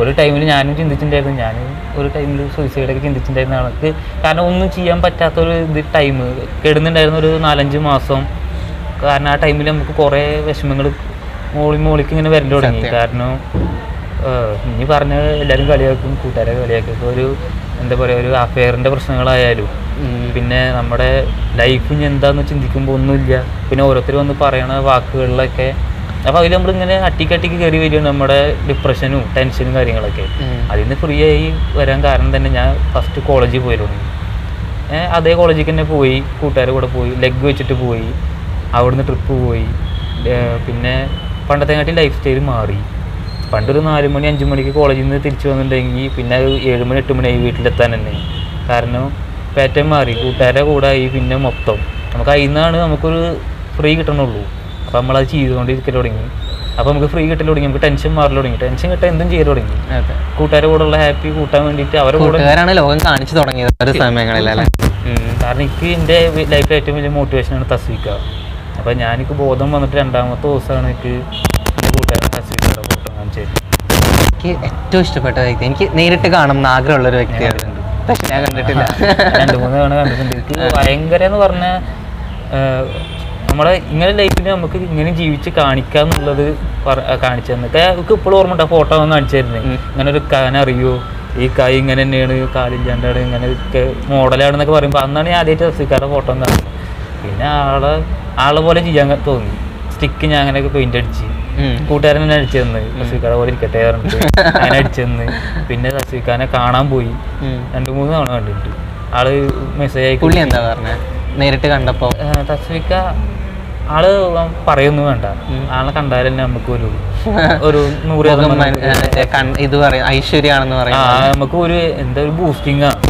ഒരു ടൈമിൽ ഞാനും ചിന്തിച്ചിട്ടുണ്ടായിരുന്നു, ഞാൻ ഒരു ടൈമിൽ സൂയിസൈഡൊക്കെ ചിന്തിച്ചിട്ടുണ്ടായിരുന്നു ആൾക്ക്. കാരണം ഒന്നും ചെയ്യാൻ പറ്റാത്തൊരു ടൈം കിടന്നുണ്ടായിരുന്ന ഒരു 4-5 മാസം. കാരണം ആ ടൈമിൽ നമുക്ക് കുറേ വിഷമങ്ങൾ മോളിക്ക് ഇങ്ങനെ വരൽ തുടങ്ങി. കാരണം ഇനി പറഞ്ഞ എല്ലാവരും കളിയാക്കും, കൂട്ടുകാരെ കളിയാക്കും. ഒരു എന്താ പറയുക, ഒരു അഫെയറിൻ്റെ പ്രശ്നങ്ങളായാലും പിന്നെ നമ്മുടെ ലൈഫ് ഇനി എന്താണെന്ന് ചിന്തിക്കുമ്പോൾ ഒന്നുമില്ല. പിന്നെ ഓരോരുത്തർ വന്ന് പറയണ വാക്കുകളിലൊക്കെ അപ്പോൾ അതിൽ നമ്മളിങ്ങനെ അട്ടിക്കട്ടിക്ക് കയറി വരികയാണ് നമ്മുടെ ഡിപ്രഷനും ടെൻഷനും കാര്യങ്ങളൊക്കെ. അതിൽ നിന്ന് ഫ്രീ ആയി വരാൻ കാരണം തന്നെ ഞാൻ ഫസ്റ്റ് കോളേജിൽ പോയി തുടങ്ങി. അതേ കോളേജിൽ തന്നെ പോയി, കൂട്ടുകാരുടെ കൂടെ പോയി, ലെഗ് വെച്ചിട്ട് പോയി, അവിടുന്ന് ട്രിപ്പ് പോയി. പിന്നെ പണ്ടത്തെ കാട്ടി ലൈഫ് സ്റ്റൈൽ മാറി. പണ്ടൊരു 4 മണി 5 മണിക്ക് കോളേജിൽ നിന്ന് തിരിച്ചു വന്നിട്ടുണ്ടെങ്കിൽ പിന്നെ 7 മണി 8 മണിയായി വീട്ടിലെത്താൻ തന്നെ. കാരണം പാറ്റേൺ മാറി, കൂട്ടുകാരുടെ കൂടെ ആയി. പിന്നെ മൊത്തം നമുക്ക് അതിൽ നിന്നാണ് നമുക്കൊരു ഫ്രീ കിട്ടണുള്ളൂ. അപ്പോൾ നമ്മളത് ചെയ്തുകൊണ്ടിരിക്കൽ തുടങ്ങി. അപ്പോൾ നമുക്ക് ഫ്രീ കിട്ടൽ തുടങ്ങി, നമുക്ക് ടെൻഷൻ മാറൽ തുടങ്ങി. ടെൻഷൻ കിട്ടാൻ എന്തും ചെയ്യൽ തുടങ്ങി. കൂട്ടുകാരുടെ കൂടെ ഉള്ള ഹാപ്പി കൂട്ടാൻ വേണ്ടിയിട്ട് അവരുടെ കൂടെ ലോകം കാണിച്ചു തുടങ്ങിയത് സമയങ്ങളിലല്ലേ. കാരണം എനിക്ക് എൻ്റെ ലൈഫിൽ ഏറ്റവും വലിയ മോട്ടിവേഷനാണ് തസ്വീക്ക. അപ്പോൾ ഞാനെനിക്ക് ബോധം വന്നിട്ട് 2ാമത്തെ ദിവസമാണ് എനിക്ക് എൻ്റെ കൂട്ടുകാരൻ തസ്വീക്കയുടെ ഫോട്ടോ കാണിച്ചത്. എനിക്ക് ഏറ്റവും ഇഷ്ടപ്പെട്ട വ്യക്തി, എനിക്ക് നേരിട്ട് കാണുന്ന ആഗ്രഹമുള്ളൊരു വ്യക്തിയാണ്. പക്ഷെ ഞാൻ കണ്ടിട്ടില്ല. 2-3 തവണ കണ്ടിട്ടുണ്ട്. എനിക്ക് ഭയങ്കര എന്ന് പറഞ്ഞാൽ നമ്മുടെ ഇങ്ങനെ ലൈഫിൽ നമുക്ക് ഇങ്ങനെ ജീവിച്ച് കാണിക്കുക എന്നുള്ളത് കാണിച്ചു തന്നിട്ട് എനിക്ക് ഇപ്പോഴും ഓർമ്മ ഉണ്ട്. ആ ഫോട്ടോ ഒന്ന് കാണിച്ചു തരുന്നത്. ഇങ്ങനെ ഒരു കാനറിയോ, ഈ കൈ ഇങ്ങനെ തന്നെയാണ്, കാലില്ലാണ്ടാണ്, ഇങ്ങനെ മോഡലാണെന്നൊക്കെ പറയുമ്പോൾ അന്നാണ് ഞാൻ ആദ്യമായിട്ട് തസ്വീക്കയുടെ ഫോട്ടോ കാണുന്നത്. പിന്നെ ആളെ പോലെ ചെയ്യാൻ തോന്നി. സ്റ്റിക്ക് ഞാൻ അങ്ങനെയൊക്കെ പെയിന്റ് അടിച്ച് കൂട്ടുകാരൻ തന്നെ അടിച്ചു തന്ന്, തസ്വീക്കയുടെ പോലെ ഇരിക്കട്ടെ പറഞ്ഞിട്ട് അങ്ങനെ അടിച്ചു തന്ന്. പിന്നെ തസ്വീക്കാനെ കാണാൻ പോയി 2-3 തവണ കണ്ടിട്ട്. ആള് മെസ്സേജ് അയക്കും. എന്താ പറഞ്ഞ നേരിട്ട് കണ്ടപ്പോ തസ്വീക്ക ആള് പറയൊന്നും വേണ്ട, ആളെ കണ്ടാൽ തന്നെ നമുക്ക് ഒരു 100 ഇത് പറയും ഐശ്വര്യാണെന്ന് പറയാം. നമുക്ക് ഒരു എന്താ ഒരു ബൂസ്റ്റിംഗ് ആണ്.